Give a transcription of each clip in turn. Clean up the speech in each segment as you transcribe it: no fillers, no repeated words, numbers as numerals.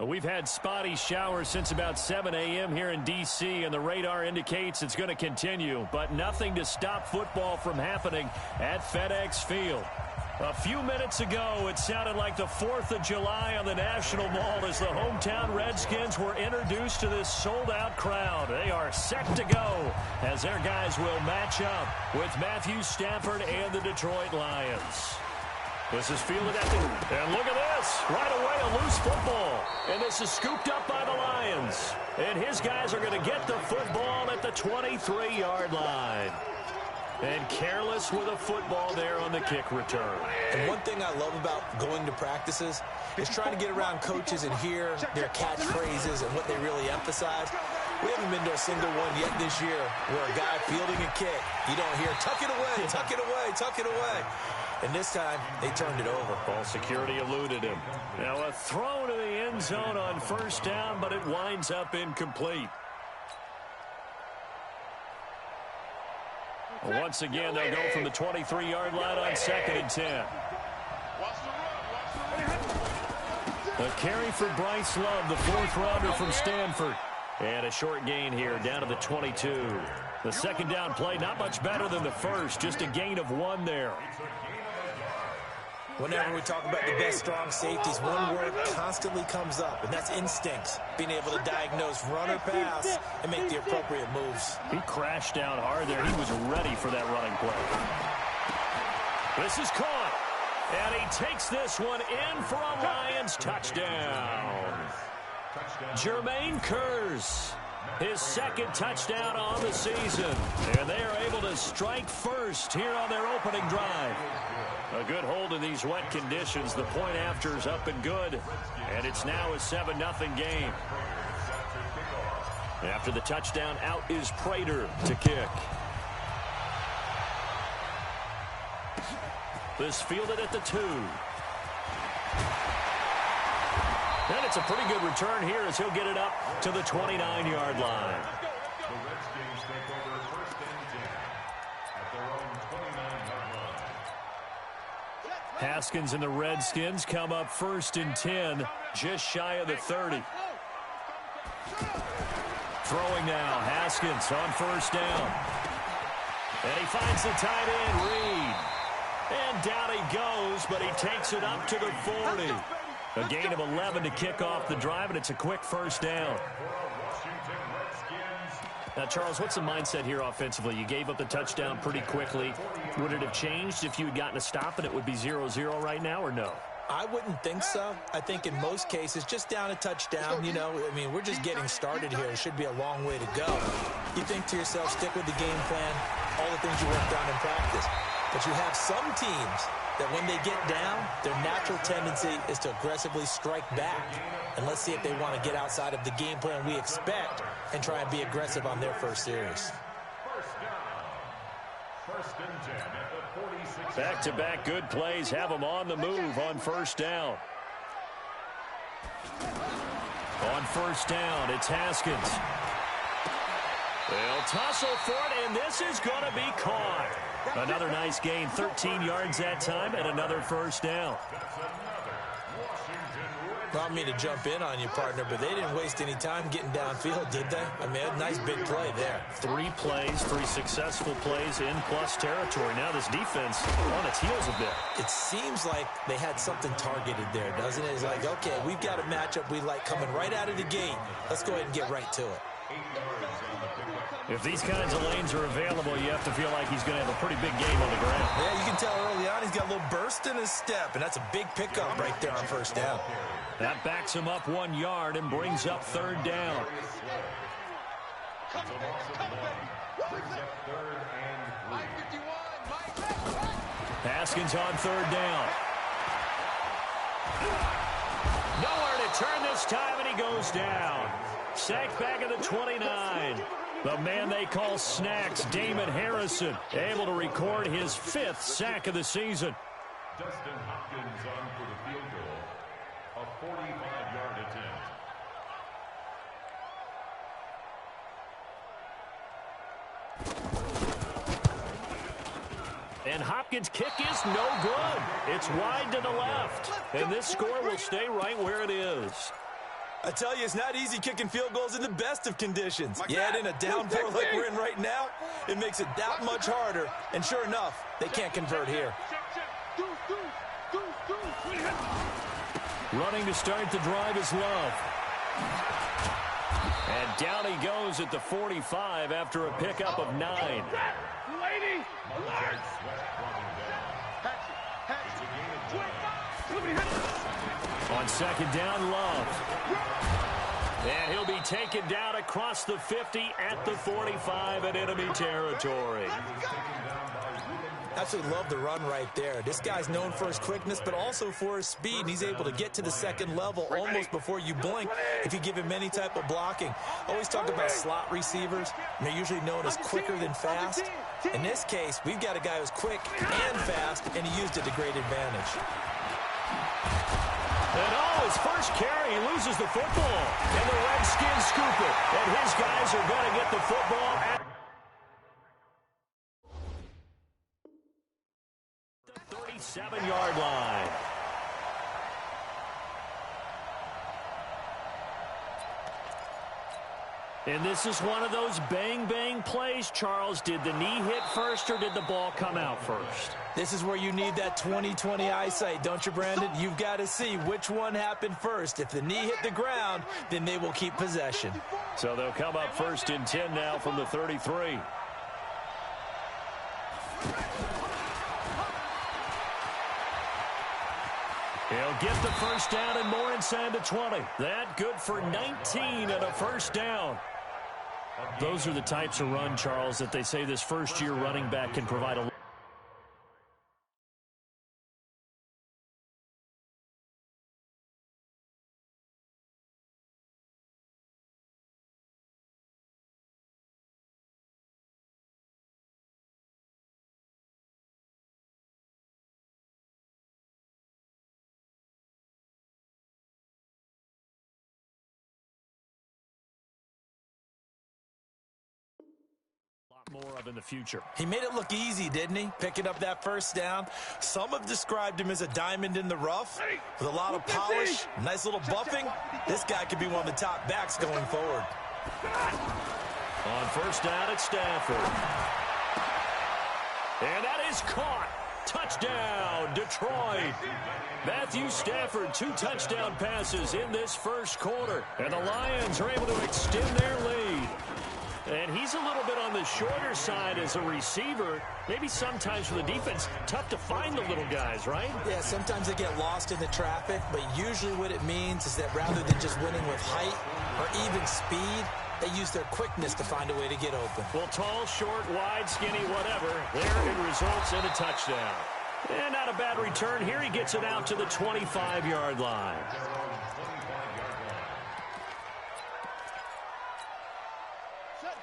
We've had spotty showers since about 7 a.m. here in D.C., and the radar indicates it's going to continue, but nothing to stop football from happening at FedEx Field. A few minutes ago, it sounded like the 4th of July on the National Mall as the hometown Redskins were introduced to this sold-out crowd. They are set to go as their guys will match up with Matthew Stafford and the Detroit Lions. This is fielded at the... And look at this. Right away, a loose football. And this is scooped up by the Lions. And his guys are going to get the football at the 23-yard line. And careless with a football there on the kick return. And one thing I love about going to practices is trying to get around coaches and hear their catchphrases and what they really emphasize. We haven't been to a single one yet this year where a guy fielding a kick, you don't hear, tuck it away, tuck it away, tuck it away. And this time, they turned it over. Ball security eluded him. Now a throw to the end zone on first down, but it winds up incomplete. Once again, they'll go from the 23-yard line on 2nd and 10. A carry for Bryce Love, the 4th-rounder from Stanford. And a short gain here down to the 22. The second down play, not much better than the first, just a gain of 1 there. Whenever we talk about the best strong safeties, one word constantly comes up, and that's instincts. Being able to diagnose run or pass and make the appropriate moves. He crashed down hard there. He was ready for that running play. This is caught. And he takes this one in for a Lions touchdown. Jermaine Kearse, his 2nd touchdown on the season. And they are able to strike first here on their opening drive. A good hold in these wet conditions. The point after is up and good. And it's now a 7-0 game. After the touchdown, out is Prater to kick. This fielded at the 2. And it's a pretty good return here as he'll get it up to the 29-yard line. The Redskins take over 1st and 10 at their own 29-yard line. Haskins and the Redskins come up 1st and 10, just shy of the 30. Throwing now, Haskins on 1st down. And he finds the tight end, Reed. And down he goes, but he takes it up to the 40. A gain of 11 to kick off the drive, and it's a quick 1st down. Now, Charles, what's the mindset here offensively? You gave up the touchdown pretty quickly. Would it have changed if you had gotten a stop and it would be 0-0 right now, or no? I wouldn't think so. I think in most cases, just down a touchdown, I mean, we're just getting started here. It should be a long way to go. You think to yourself, stick with the game plan, all the things you worked on in practice. But you have some teams that when they get down, their natural tendency is to aggressively strike back. And let's see if they want to get outside of the game plan we expect and try and be aggressive on their first series. Back-to-back good plays have them on the move on 1st down. On 1st down, it's Haskins. They'll tussle for it, and this is going to be caught. Another nice gain, 13 yards that time, and another 1st down. I don't mean to jump in on you, partner, but they didn't waste any time getting downfield, did they? I mean, a nice big play there. 3 plays, 3 successful plays in plus territory. Now this defense on its heels a bit. It seems like they had something targeted there, doesn't it? It's like, okay, we've got a matchup we like coming right out of the gate. Let's go ahead and get right to it. If these kinds of lanes are available, you have to feel like he's going to have a pretty big game on the ground. Yeah, you can tell early on he's got a little burst in his step, and that's a big pickup right there on 1st down. That backs him up 1 yard and brings up 3rd down. Haskins on 3rd down. Nowhere to turn this time, and he goes down. Sacked back at the 29. The man they call Snacks, Damon Harrison, able to record his 5th sack of the season. Dustin Hopkins on for the field goal. A 45-yard attempt. And Hopkins' kick is no good. It's wide to the left. And this score will stay right where it is. I tell you, it's not easy kicking field goals in the best of conditions. You add in a downpour like we're in right now, it makes it that much harder. And sure enough, they can't convert here. Running to start the drive is Love. And down he goes at the 45 after a pickup of 9. On second down, Love. And he'll be taken down across the 50 at the 45 in enemy territory. Absolutely love the run right there. This guy's known for his quickness, but also for his speed. And he's able to get to the second level almost before you blink if you give him any type of blocking. Always talk about slot receivers, and they're usually known as quicker than fast. In this case, we've got a guy who's quick and fast, and he used it to great advantage. And his first carry, he loses the football. And the Redskins scoop it. And his guys are going to get the football at the 37-yard line. And this is one of those bang-bang plays, Charles. Did the knee hit first or did the ball come out first? This is where you need that 20/20 eyesight, don't you, Brandon? You've got to see which one happened first. If the knee hit the ground, then they will keep possession. So they'll come up first and 10 now from the 33. He'll get the first down and more inside the 20. That good for 19 and a first down. Those are the types of run, Charles, that they say this first-year running back can provide a more of in the future. He made it look easy, didn't he? Picking up that first down. Some have described him as a diamond in the rough with a lot of polish, nice little buffing. This guy could be one of the top backs going forward. On first down, it's Stafford. And that is caught. Touchdown, Detroit. Matthew Stafford, 2 touchdown passes in this first quarter. And the Lions are able to extend their lead. And he's a little bit on the shorter side as a receiver. Maybe sometimes for the defense, tough to find the little guys, right? Yeah, sometimes they get lost in the traffic, but usually what it means is that rather than just winning with height or even speed, they use their quickness to find a way to get open. Well, tall, short, wide, skinny, whatever, there it results in a touchdown. And not a bad return here. He gets it out to the 25-yard line.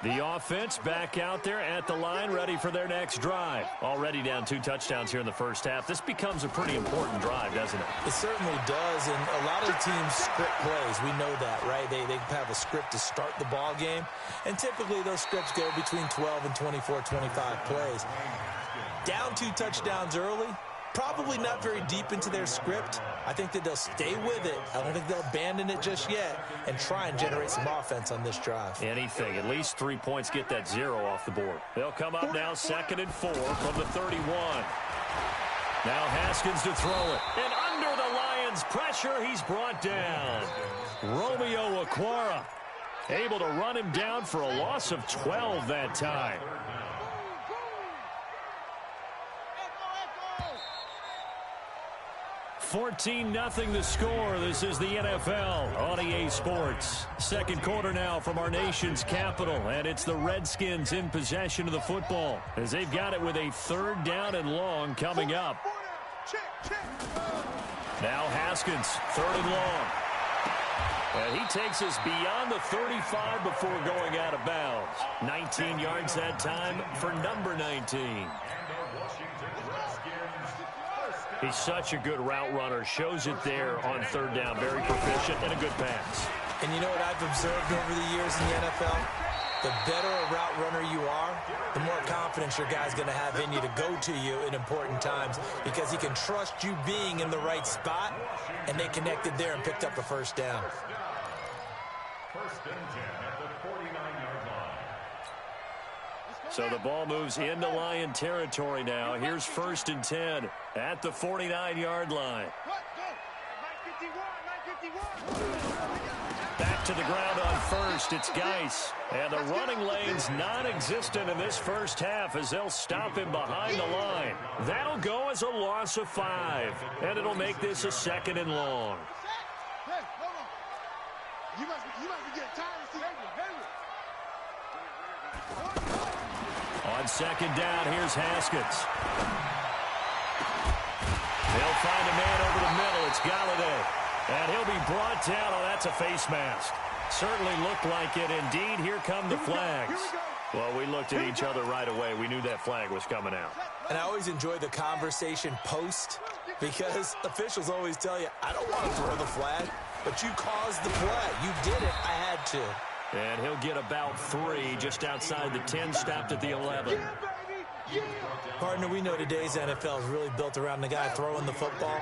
The offense back out there at the line, ready for their next drive. Already down 2 touchdowns here in the first half. This becomes a pretty important drive, doesn't it? It certainly does, and a lot of teams script plays. We know that, right? They have a script to start the ball game, and typically those scripts go between 12 and 24, 25 plays. Down 2 touchdowns early, probably not very deep into their script. I think that they'll stay with it. I don't think they'll abandon it just yet and try and generate some offense on this drive. Anything. At least 3 points, get that 0 off the board. They'll come up now 2nd and 4 from the 31. Now Haskins to throw it. And under the Lions' pressure, he's brought down. Romeo Okwara able to run him down for a loss of 12 that time. 14-0 the score. This is the NFL on EA Sports. Second quarter now from our nation's capital, and it's the Redskins in possession of the football as they've got it with a 3rd down and long coming up. Now Haskins, 3rd and long. And he takes us beyond the 35 before going out of bounds. 19 yards that time for number 19. He's such a good route runner. Shows it there on 3rd down. Very proficient and a good pass. And you know what I've observed over the years in the NFL? The better a route runner you are, the more confidence your guy's going to have in you to go to you in important times because he can trust you being in the right spot, and they connected there and picked up a 1st down. First and 10 at the 49-yard line. So the ball moves into Lion territory now. Here's first and 10 at the 49-yard line. Back to the ground on first. It's Geis. And the running lane's non-existent in this first half as they'll stop him behind the line. That'll go as a loss of 5. And it'll make this a second and long. Hey, hold on. You must be getting tired of seeing On second down, here's Haskins. They'll find a man over the middle. It's Galladay. And he'll be brought down. Oh, that's a face mask. Certainly looked like it. Indeed, here come the flags. Well, we looked at each other right away. We knew that flag was coming out. And I always enjoy the conversation post because officials always tell you, I don't want to throw the flag, but you caused the play. You did it. I had to. And he'll get about 3 just outside the 10, stopped at the 11. Partner, we know today's NFL is really built around the guy throwing the football.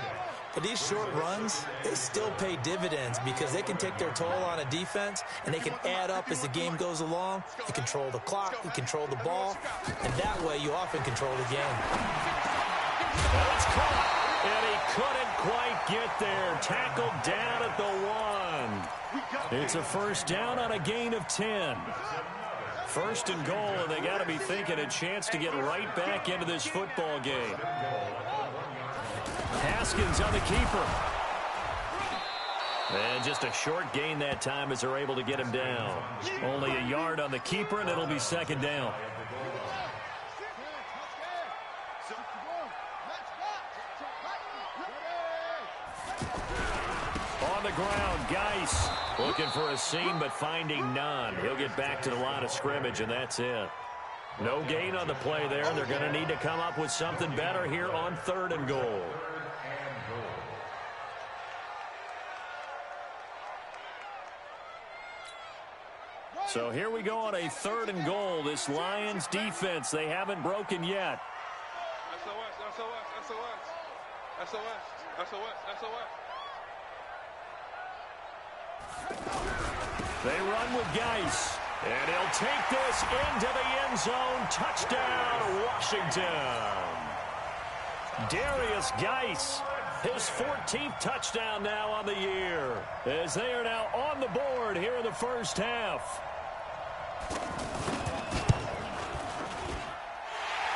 But these short runs, they still pay dividends because they can take their toll on a defense and they can add up as the game goes along. You control the clock, you control the ball, and that way you often control the game. Well, it's caught, and he couldn't quite get there. Tackled down at the 1. It's a first down on a gain of 10. First and goal, and they got to be thinking a chance to get right back into this football game. Haskins on the keeper. And just a short gain that time as they're able to get him down. Only a yard on the keeper, and it'll be second down. On the ground, Geis looking for a seam but finding none. He'll get back to the line of scrimmage, and that's it. No gain on the play there. They're going to need to come up with something better here on third and goal. So here we go on a third and goal. This Lions defense, they haven't broken yet. They run with Geis. And he'll take this into the end zone. Touchdown, Washington. Darius Geis, his 14th touchdown now on the year, as they are now on the board here in the first half.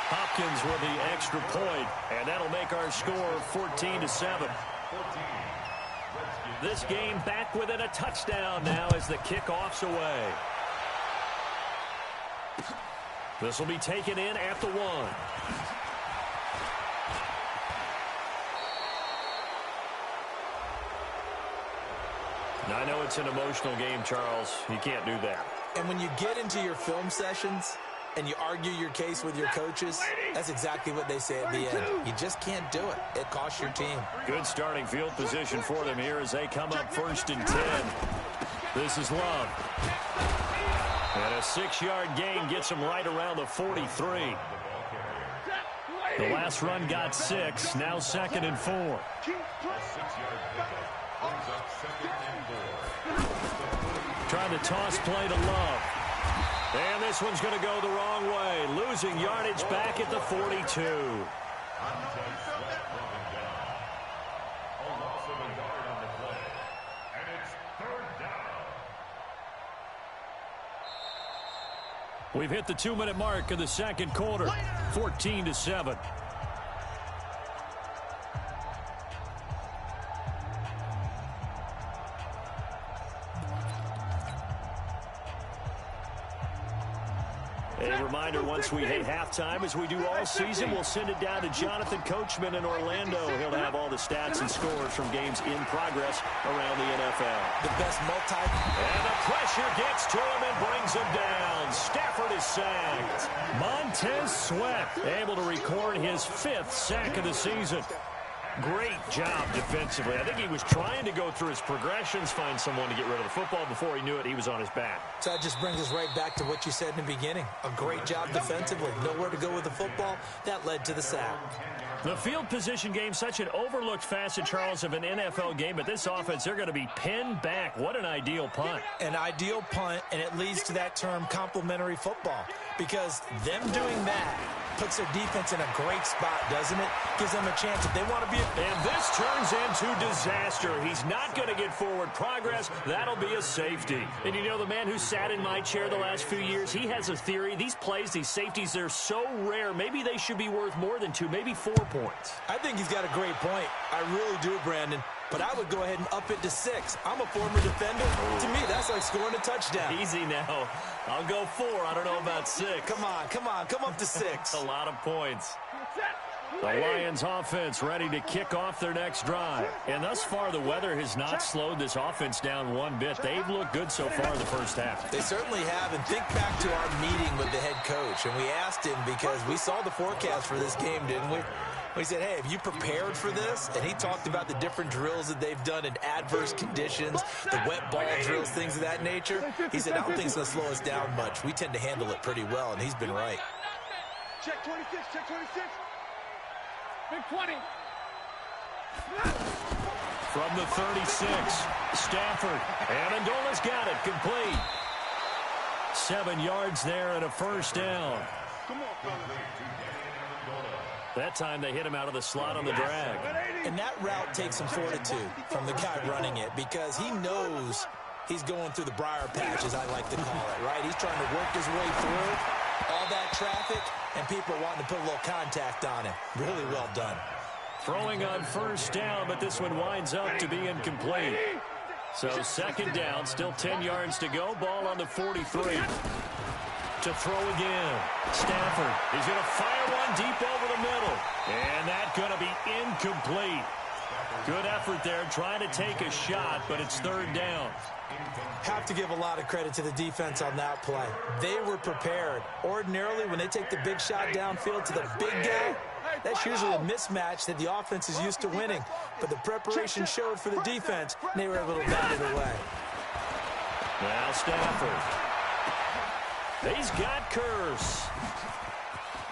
Hopkins with the extra point, and that'll make our score 14-7. This game back within a touchdown now as the kickoff's away. This will be taken in at the 1. Now, I know it's an emotional game, Charles. You can't do that. And when you get into your film sessions and you argue your case with your coaches, that's exactly what they say at the end. You just can't do it. It costs your team. Good starting field position for them here as they come up first and 10. This is Love. And a 6-yard gain gets him right around the 43. The last run got 6. Now second and 4. Trying to toss play to Love. And this one's going to go the wrong way. Losing yardage back at the 42. We've hit the 2-minute mark of the second quarter, 14-7. A reminder, once we hit halftime, as we do all season, we'll send it down to Jonathan Coachman in Orlando. He'll have all the stats and scores from games in progress around the NFL. The best And the pressure gets to him and brings him down. Stafford is sacked. Montez Sweat able to record his 5th sack of the season. Great job defensively. I think he was trying to go through his progressions, find someone to get rid of the football. Before he knew it, he was on his back. So that just brings us right back to what you said in the beginning. A great job defensively. Nowhere to go with the football. That led to the sack. The field position game, such an overlooked facet, Charles, of an NFL game, but this offense, they're going to be pinned back. What an ideal punt. An ideal punt, and it leads to that term complementary football, because them doing that puts their defense in a great spot, doesn't it? Gives them a chance if they want to be. And this turns into disaster. He's not going to get forward progress. That'll be a safety. And you know, the man who sat in my chair the last few years, he has a theory. These plays, these safeties, they're so rare. Maybe they should be worth more than 2, maybe 4 points. I think he's got a great point. I really do, Brandon. But I would go ahead and up it to 6. I'm a former defender. To me, that's like scoring a touchdown. Easy now. I'll go 4. I don't know about 6. Come on. Come up to 6. A lot of points. The Lions offense ready to kick off their next drive. And thus far, the weather has not slowed this offense down one bit. They've looked good so far in the first half. They certainly have. And think back to our meeting with the head coach. And we asked him, because we saw the forecast for this game, didn't we? We said, hey, have you prepared for this? And he talked about the different drills that they've done in adverse conditions, the wet ball drills, things of that nature. He said, I don't think it's going to slow us down much. We tend to handle it pretty well, and he's been right. Check 26, check 26. Big 20. From the 36, Stafford. Amendola's got it, complete. 7 yards there and a first down. Come on, fellas. That time they hit him out of the slot on the drag. And that route takes some fortitude from the guy running it, because he knows he's going through the briar patch, as I like to call it, right? He's trying to work his way through all that traffic, and people wanting to put a little contact on him. Really well done. Throwing on first down, but this one winds up to be incomplete. So second down, still 10 yards to go. Ball on the 43. To throw again. Stafford is going to fire one deep over the middle. And that's going to be incomplete. Good effort there, trying to take a shot, but it's third down. Have to give a lot of credit to the defense on that play. They were prepared. Ordinarily, when they take the big shot downfield to the big guy, that's usually a mismatch that the offense is used to winning. But the preparation showed for the defense, and they were able to bat it away. Now Stafford. He's got Curse.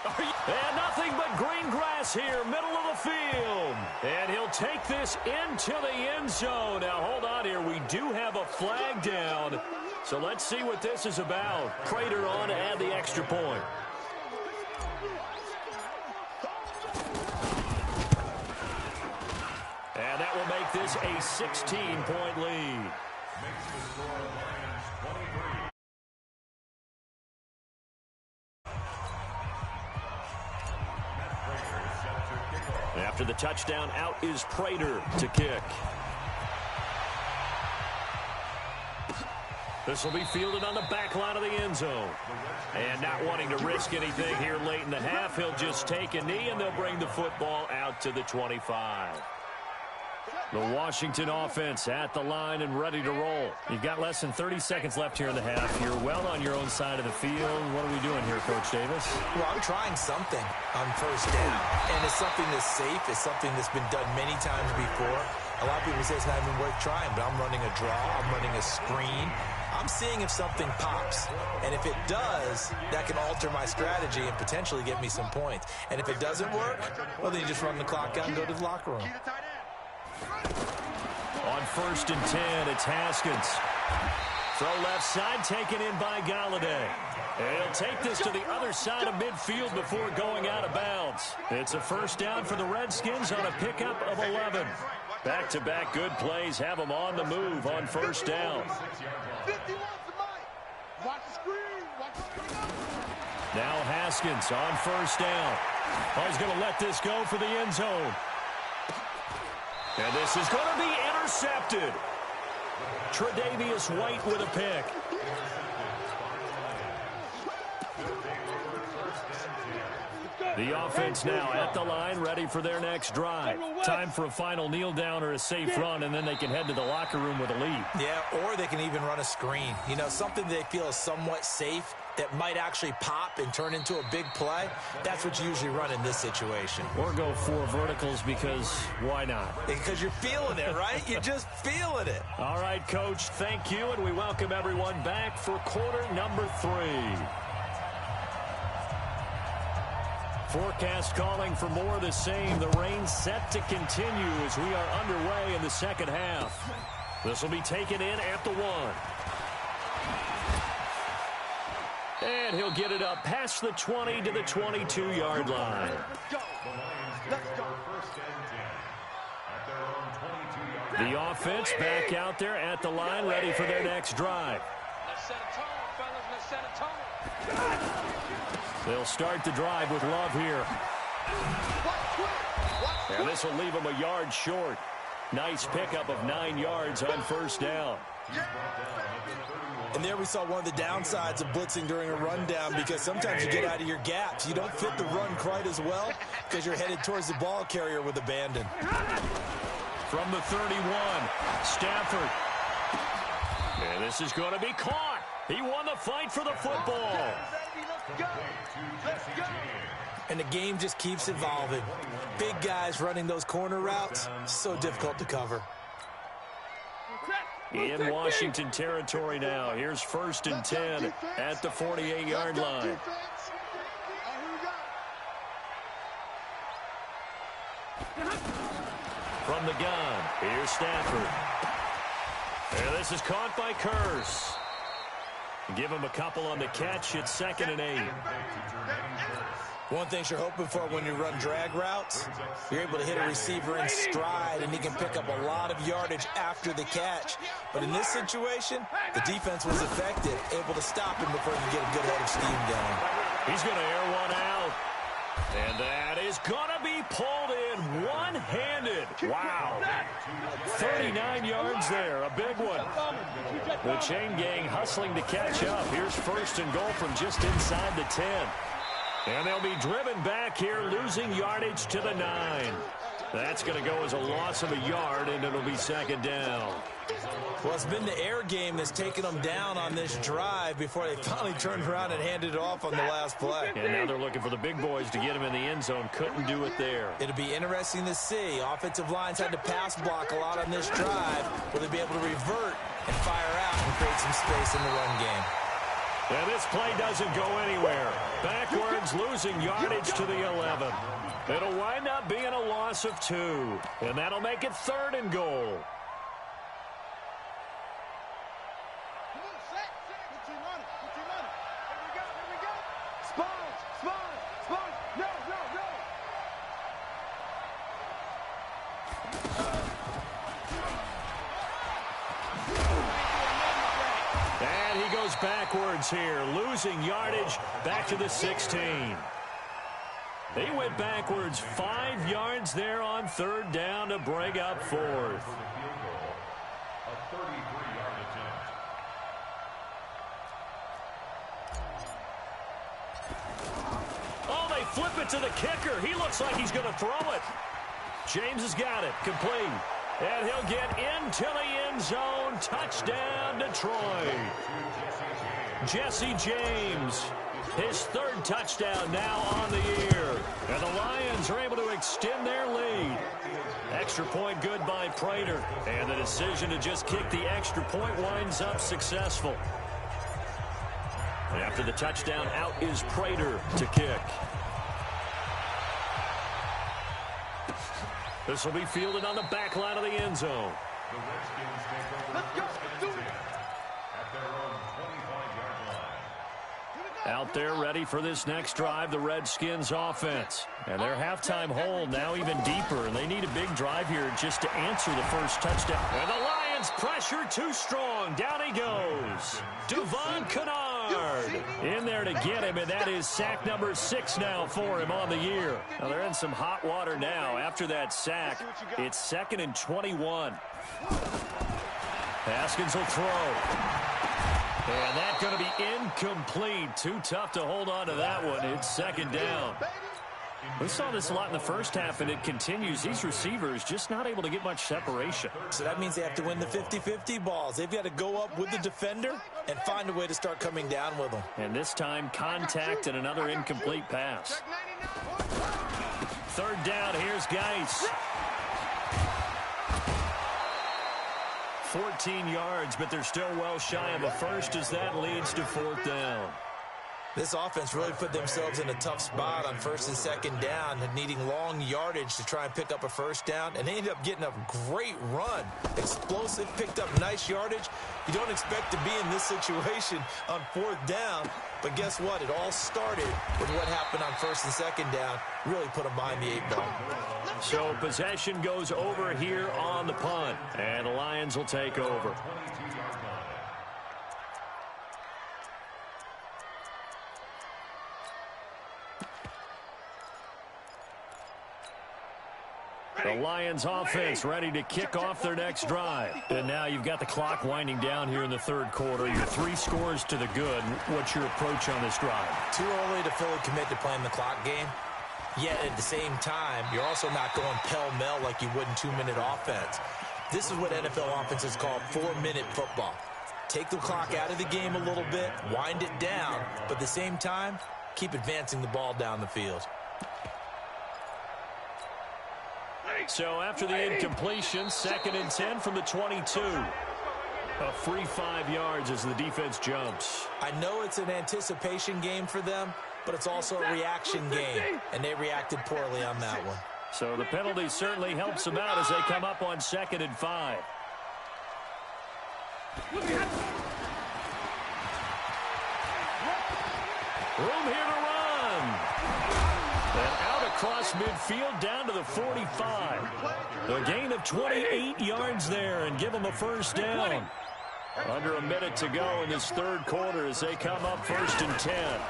And nothing but green grass here, middle of the field. And he'll take this into the end zone. Now, hold on here. We do have a flag down. So let's see what this is about. Prater on to add the extra point. And that will make this a 16-point lead. Makes the score Lions 23. After the touchdown, out is Prater to kick. This will be fielded on the back line of the end zone. And not wanting to risk anything here late in the half, he'll just take a knee, and they'll bring the football out to the 25. The Washington offense at the line and ready to roll. You've got less than 30 seconds left here in the half. You're well on your own side of the field. What are we doing here, Coach Davis? Well, I'm trying something on first down. And it's something that's safe. It's something that's been done many times before. A lot of people say it's not even worth trying, but I'm running a draw. I'm running a screen. I'm seeing if something pops. And if it does, that can alter my strategy and potentially get me some points. And if it doesn't work, well, then you just run the clock out and go to the locker room. On first and 10, it's Haskins. Throw left side, taken in by Galladay. And he'll take this to the other side of midfield before going out of bounds. It's a first down for the Redskins on a pickup of 11. Back-to-back good plays have them on the move on first down. Now Haskins on first down. Oh, he's going to let this go for the end zone. And this is going to be intercepted. Tre'Davious White with a pick. The offense now at the line, ready for their next drive. Time for a final kneel down or a safe run, and then they can head to the locker room with a lead. Yeah, or they can even run a screen. You know, something they feel is somewhat safe that might actually pop and turn into a big play. That's what you usually run in this situation. Or go for verticals, because why not? Because you're feeling it, right? You're just feeling it. All right, Coach, thank you, and we welcome everyone back for quarter number 3. forecast calling for more of the same. The rain set to continue as we are underway in the second half. This will be taken in at the 1. And he'll get it up past the 20 to the 22-yard line. The offense back out there at the line, ready for their next drive. Let's set a tone, fellas. Let's set a tone. They'll start the drive with Love here. And this will leave them a yard short. Nice pickup of 9 yards on first down. And there we saw one of the downsides of blitzing during a rundown, because sometimes you get out of your gaps. You don't fit the run quite as well because you're headed towards the ball carrier with abandon. From the 31, Stafford. And this is going to be caught. He won the fight for the football. And the game just keeps evolving. Big guys running those corner routes, so difficult to cover. In Washington territory now. Here's 1st and 10 at the 48-yard line. From the gun, here's Stafford. And this is caught by Curse. Give him a couple on the catch. It's 2nd and 8. One thing you're hoping for when you run drag routes, you're able to hit a receiver in stride, and he can pick up a lot of yardage after the catch. But in this situation, the defense was effective, able to stop him before he could get a good head of steam going. He's going to air one out. And that is going to be pulled in one-handed. Wow. 39 yards there, a big one. The chain gang hustling to catch up. Here's 1st and goal from just inside the 10. And they'll be driven back here, losing yardage to the 9. That's going to go as a loss of a yard, and it'll be 2nd down. Well, it's been the air game that's taken them down on this drive before they finally turned around and handed it off on the last play. And now they're looking for the big boys to get him in the end zone. Couldn't do it there. It'll be interesting to see. Offensive lines had to pass block a lot on this drive. Will they be able to revert and fire out and create some space in the run game? And this play doesn't go anywhere. Backwards, losing yardage to the 11. It'll wind up being a loss of 2. And that'll make it 3rd and goal. Backwards here, losing yardage back to the 16. They went backwards 5 yards there on 3rd down to bring up 4th. Oh, they flip it to the kicker. He looks like he's going to throw it. James has got it, complete. And he'll get into the end zone. Touchdown, Detroit. Jesse James, his 3rd touchdown now on the year. And the Lions are able to extend their lead. Extra point good by Prater. And the decision to just kick the extra point winds up successful. After the touchdown, out is Prater to kick. This will be fielded on the back line of the end zone. The Redskins take over first and 10 at their own 25-yard line. Out there ready for this next drive, the Redskins offense. And their halftime hole now even deeper, and they need a big drive here just to answer the first touchdown. And the Lions pressure too strong. Down he goes. Devon Kennard in there to get him, and that is sack number 6 now for him on the year. Now they're in some hot water now. After that sack, it's 2nd and 21. Haskins will throw. And that's going to be incomplete. Too tough to hold on to that one. It's 2nd down. We saw this a lot in the first half, and it continues. These receivers just not able to get much separation. So that means they have to win the 50-50 balls. They've got to go up with the defender and find a way to start coming down with them. And this time, contact and another incomplete pass. 3rd down, here's Geis. 14 yards, but they're still well shy of a first as that leads to 4th down. This offense really put themselves in a tough spot on first and second down, needing long yardage to try and pick up a first down, and they ended up getting a great run. Explosive, picked up nice yardage. You don't expect to be in this situation on fourth down, but guess what? It all started with what happened on first and second down. Really put them behind the 8-ball. So possession goes over here on the punt, and the Lions will take over. The Lions offense ready to kick off their next drive. And now you've got the clock winding down here in the third quarter. You're 3 scores to the good. What's your approach on this drive? Too early to fully commit to playing the clock game. Yet at the same time, you're also not going pell-mell like you would in 2-minute offense. This is what NFL offenses call 4-minute football. Take the clock out of the game a little bit, wind it down, but at the same time, keep advancing the ball down the field. So after the incompletion, 2nd and 10 from the 22. A free 5 yards as the defense jumps. I know it's an anticipation game for them, but it's also a reaction game, and they reacted poorly on that one. So the penalty certainly helps them out as they come up on 2nd and 5. Room here to run. And out across midfield down to the 45. A gain of 28 yards there and give them a first down. Under a minute to go in this third quarter as they come up 1st and 10.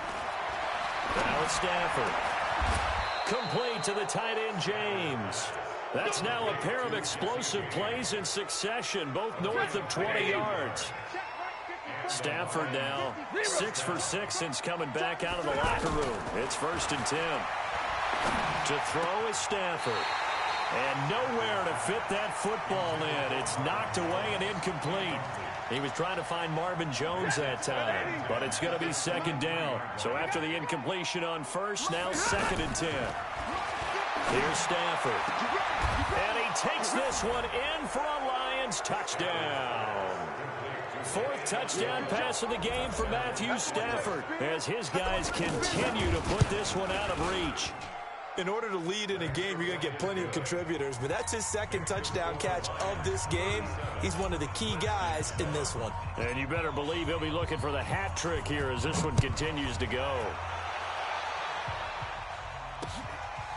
Now it's Stafford. Complete to the tight end, James. That's now a pair of explosive plays in succession, both north of 20 yards. Stafford now 6 for 6 since coming back out of the locker room. It's 1st and 10. To throw is Stafford. And nowhere to fit that football in. It's knocked away and incomplete. He was trying to find Marvin Jones that time, but it's going to be 2nd down. So after the incompletion on first, now 2nd and 10. Here's Stafford. And he takes this one in for a Lions touchdown. 4th touchdown pass of the game for Matthew Stafford as his guys continue to put this one out of reach. In order to lead in a game, you're going to get plenty of contributors, but that's his 2nd touchdown catch of this game. He's one of the key guys in this one. And you better believe he'll be looking for the hat trick here as this one continues to go.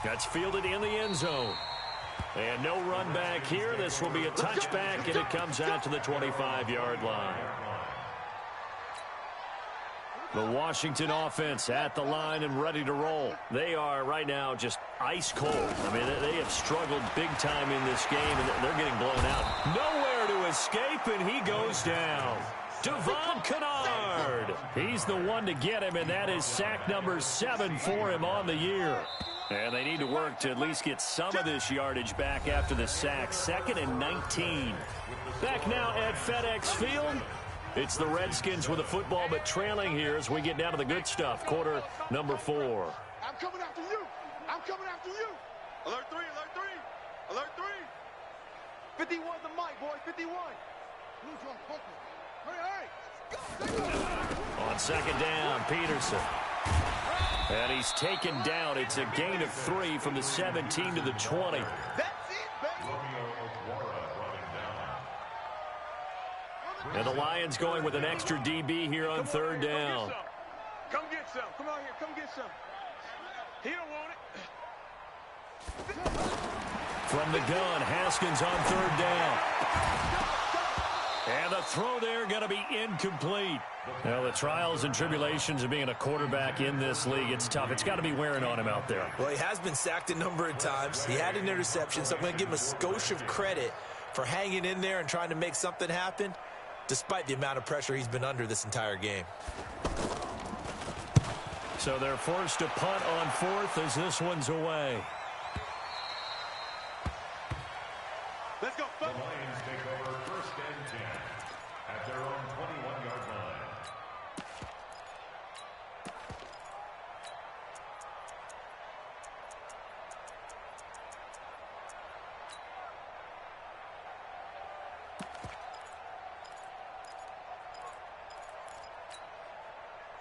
That's fielded in the end zone. And no run back here. This will be a touchback, and it comes out to the 25-yard line. The Washington offense at the line and ready to roll. They are right now just ice cold. I mean, they have struggled big time in this game, and they're getting blown out. Nowhere to escape, and he goes down. Devon Kennard. He's the one to get him, and that is sack number 7 for him on the year. And they need to work to at least get some of this yardage back after the sack. 2nd and 19. Back now at FedEx Field. It's the Redskins with the football, but trailing here as we get down to the good stuff. Quarter number 4. I'm coming after you. I'm coming after you. Alert 3, alert 3. Alert 3. 51 the mic, boy, 51. On 2nd down, Peterson. And he's taken down. It's a gain of 3 from the 17 to the 20. That's it, baby. And the Lions going with an extra DB here on 3rd down. Come get some. Come on here. Come get some. He don't want it. From the gun, Haskins on 3rd down. And the throw there going to be incomplete. Now, the trials and tribulations of being a quarterback in this league, it's tough. It's got to be wearing on him out there. Well, he has been sacked a number of times. He had an interception, so I'm going to give him a skosh of credit for hanging in there and trying to make something happen, despite the amount of pressure he's been under this entire game. So they're forced to punt on 4th as this one's away. Let's go. The Lions take over 1st and 10 at their own 21-yard line.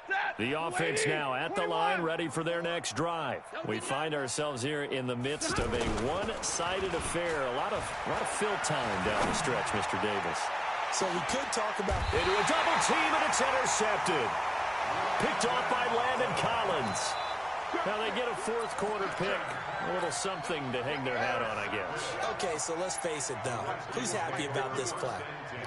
Set. The offense now at the line, ready for their next drive. We find ourselves here in the midst of a one-sided affair. A lot of fill time down the stretch, Mr. Davis. So we could talk about... Into a double team, and it's intercepted. Picked off by Landon Collins. Now they get a fourth quarter pick. A little something to hang their hat on, I guess. Okay, so let's face it, though. Who's happy about this play?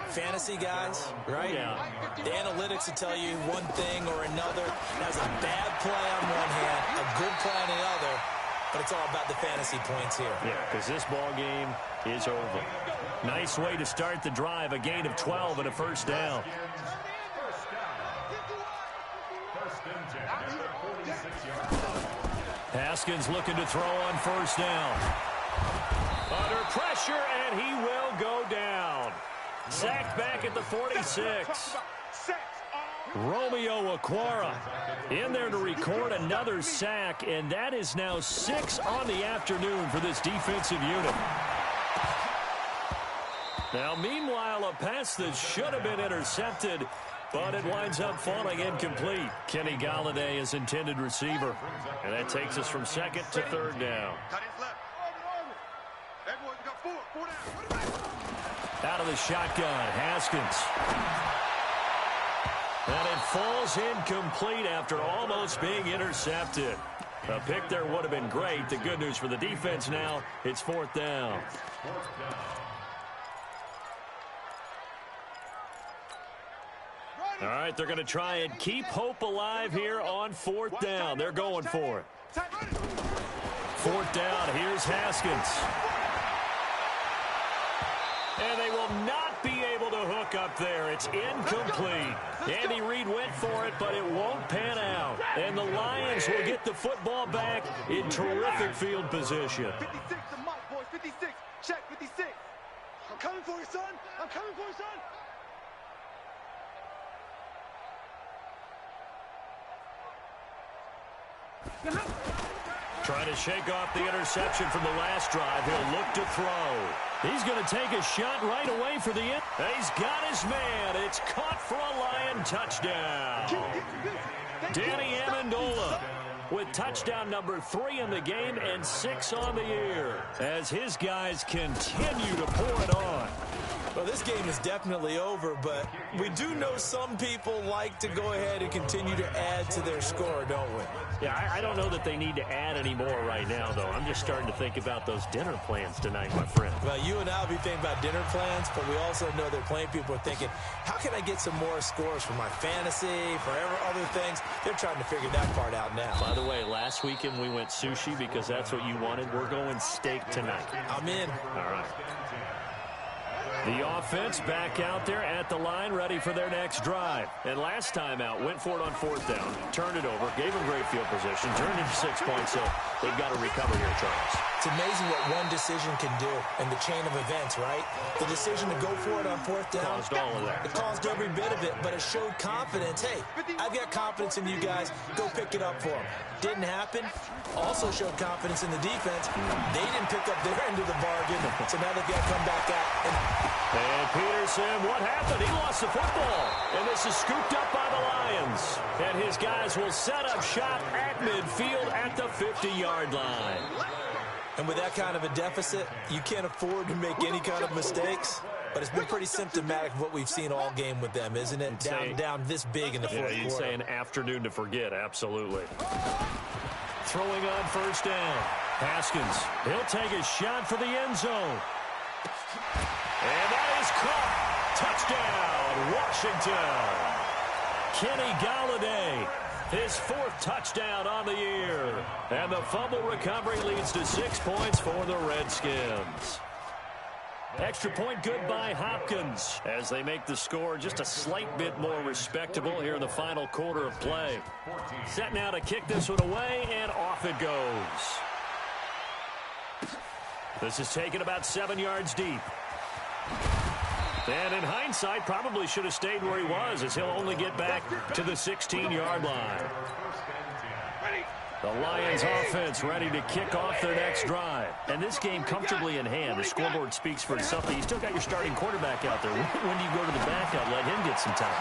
Fantasy guys, right? Yeah. The analytics will tell you one thing or another. That's a bad play on one hand, a good play on the other, but it's all about the fantasy points here. Yeah, because this ball game is over. Nice way to start the drive, a gain of 12 and a first down. Haskins looking to throw on first down. Under pressure, and he will go down. Sacked back at the 46. Romeo Okwara in there to record another sack, and that is now 6 on the afternoon for this defensive unit. Now, meanwhile, a pass that should have been intercepted, but it winds up falling incomplete. Kenny Galladay is intended receiver, and that takes us from second to third down. Out of the shotgun, Haskins. And it falls incomplete after almost being intercepted. A pick there would have been great. The good news for the defense now, it's fourth down. All right, they're going to try and keep hope alive here on fourth down. They're going for it. Fourth down, here's Haskins. And they will not be able to hook up there. It's incomplete. Andy Reid went for it, but it won't pan out. And the Lions will get the football back in terrific field position. 56 to Mike, boys. 56. Check, 56. I'm coming for you, son. I'm coming for you, son. Trying to shake off the interception from the last drive. He'll look to throw. He's going to take a shot right away for the end. He's got his man. It's caught for a Lion touchdown. Danny Amendola with touchdown number 3 in the game and 6 on the year as his guys continue to pour it on. Well, this game is definitely over, but we do know some people like to go ahead and continue to add to their score, don't we? Yeah, I don't know that they need to add any more right now, though. I'm just starting to think about those dinner plans tonight, my friend. Well, you and I will be thinking about dinner plans, but we also know that plenty of people are thinking, how can I get some more scores for my fantasy, for other things? They're trying to figure that part out now. By the way, last weekend we went sushi because that's what you wanted. We're going steak tonight. I'm in. All right. The offense back out there at the line, ready for their next drive. And last time out, went for it on fourth down, turned it over, gave them great field position, turned into 6 points, so they've got to recover here, Charles. It's amazing what one decision can do in the chain of events, right? The decision to go for it on fourth down. Caused all of that. It caused every bit of it, but it showed confidence. Hey, I've got confidence in you guys. Go pick it up for them. Didn't happen. Also showed confidence in the defense. They didn't pick up their end of the bargain, so now they've got to come back out. And Peterson, what happened? He lost the football. And this is scooped up by the Lions. And his guys will set up shop at midfield at the 50-yard line. And with that kind of a deficit, you can't afford to make any kind of mistakes. But it's been pretty symptomatic of what we've seen all game with them, isn't it? Down this big in the fourth quarter. You'd say an afternoon to forget, absolutely. Throwing on first down. Haskins, he'll take a shot for the end zone. And that is caught. Touchdown, Washington. Kenny Galladay, his 4th touchdown on the year. And the fumble recovery leads to 6 points for the Redskins. Extra point good by Hopkins as they make the score just a slight bit more respectable here in the final quarter of play. Set now to kick this one away, and off it goes. This is taken about 7 yards deep. And in hindsight, probably should have stayed where he was as he'll only get back to the 16-yard line. The Lions offense ready to kick off their next drive. And this game comfortably in hand. The scoreboard speaks for itself, but you still got your starting quarterback out there. When do you go to the backup, let him get some time?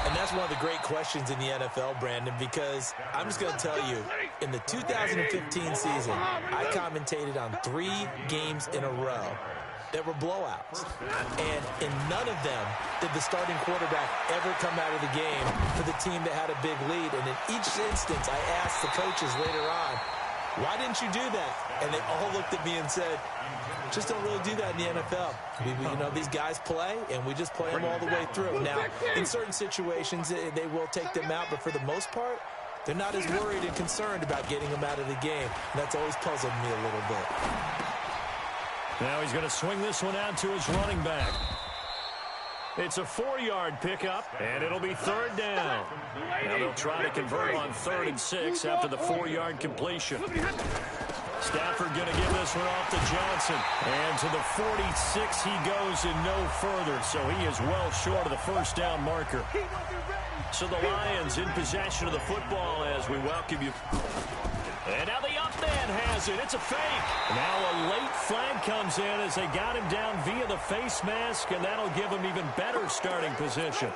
And that's one of the great questions in the NFL, Brandon, because I'm just going to tell you, in the 2015 season, I commentated on 3 games in a row that were blowouts. And in none of them did the starting quarterback ever come out of the game for the team that had a big lead. And in each instance, I asked the coaches later on, why didn't you do that? And they all looked at me and said, just don't really do that in the NFL. You know, these guys play, and we just play them all the way through. Now, in certain situations, they will take them out, but for the most part, they're not as worried and concerned about getting them out of the game. And that's always puzzled me a little bit. Now he's going to swing this one out to his running back. It's a 4-yard pickup, and it'll be 3rd down. Now they'll try to convert on 3rd and 6 after the 4-yard completion. Stafford going to give this one off to Johnson. And to the 46 he goes and no further, so he is well short of the 1st down marker. So the Lions in possession of the football as we welcome you. And now the up man has it. It's a fake. Now a late flag comes in as they got him down via the face mask, and that'll give him even better starting position.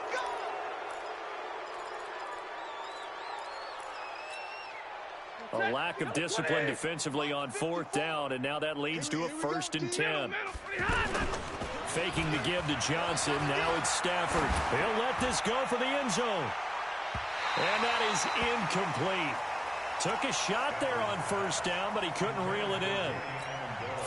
A lack of discipline defensively on 4th down, and now that leads to a 1st and 10. Faking the give to Johnson. Now it's Stafford. He'll let this go for the end zone. And that is incomplete. Took a shot there on 1st down, but he couldn't reel it in.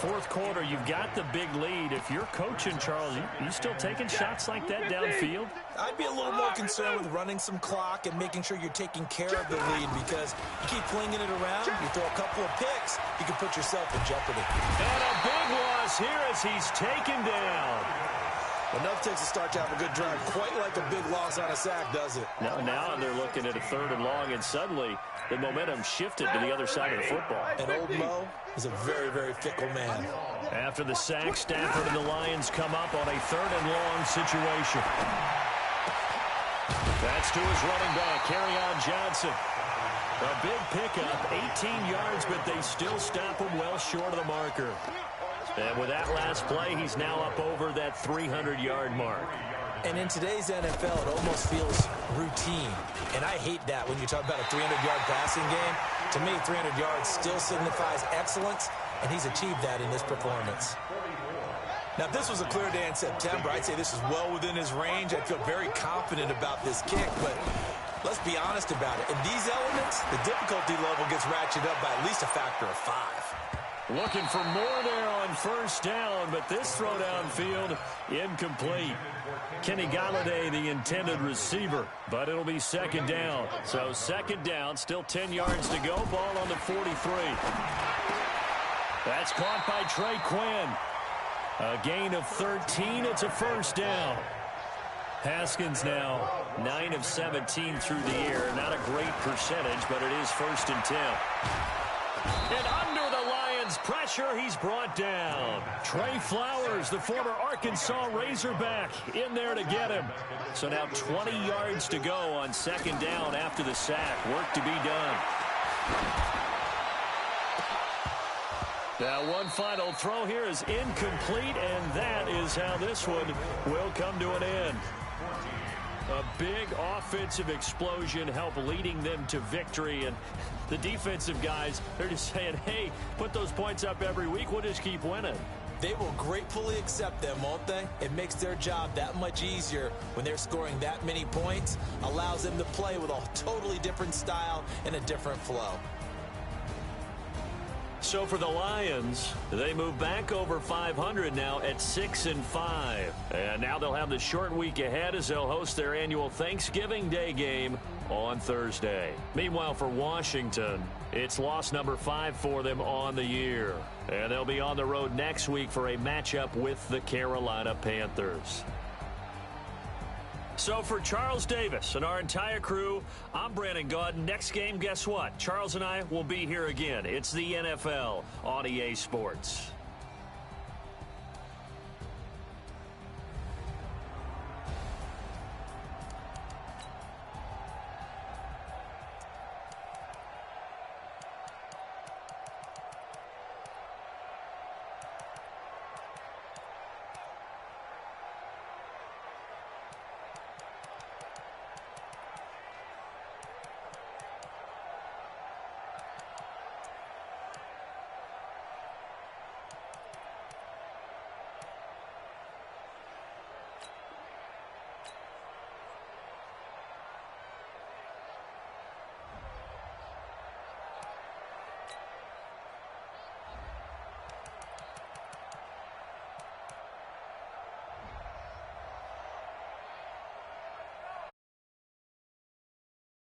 4th quarter, you've got the big lead. If you're coaching, Charles, you still taking shots like that downfield? I'd be a little more concerned with running some clock and making sure you're taking care of the lead, because you keep flinging it around, you throw a couple of picks, you can put yourself in jeopardy. And a big loss here as he's taken down. Enough takes a start to have a good drive, quite like a big loss on a sack, does it? Now they're looking at a 3rd and long, and suddenly the momentum shifted to the other side of the football. And old Mo is a very, very fickle man. After the sack, Stafford and the Lions come up on a 3rd and long situation. That's to his running back, Kerryon Johnson. A big pickup, 18 yards, but they still stop him well short of the marker. And with that last play, he's now up over that 300-yard mark. And in today's NFL, it almost feels routine. And I hate that when you talk about a 300-yard passing game. To me, 300 yards still signifies excellence, and he's achieved that in this performance. Now, if this was a clear day in September, I'd say this is well within his range. I'd feel very confident about this kick, but let's be honest about it. In these elements, the difficulty level gets ratcheted up by at least a factor of 5. Looking for more there on 1st down, but this throw downfield incomplete. Kenny Galladay, the intended receiver, but it'll be 2nd down. So 2nd down, still 10 yards to go. Ball on the 43. That's caught by Trey Quinn. A gain of 13. It's a 1st down. Haskins now 9 of 17 through the air. Not a great percentage, but it is 1st and 10. And under the Lions' pressure, he's brought down. Trey Flowers, the former Arkansas Razorback, in there to get him. So now 20 yards to go on 2nd down after the sack. Work to be done. Now one final throw here is incomplete, and that is how this one will come to an end. A big offensive explosion helped leading them to victory, and the defensive guys, they're just saying, hey, put those points up every week, we'll just keep winning. They will gratefully accept them, won't they? It makes their job that much easier when they're scoring that many points, allows them to play with a totally different style and a different flow. So for the Lions, they move back over 500 now at 6-5. And now they'll have the short week ahead as they'll host their annual Thanksgiving Day game on Thursday. Meanwhile, for Washington, it's loss number 5 for them on the year. And they'll be on the road next week for a matchup with the Carolina Panthers. So for Charles Davis and our entire crew, I'm Brandon Gaudin. Next game, guess what? Charles and I will be here again. It's the NFL on EA Sports.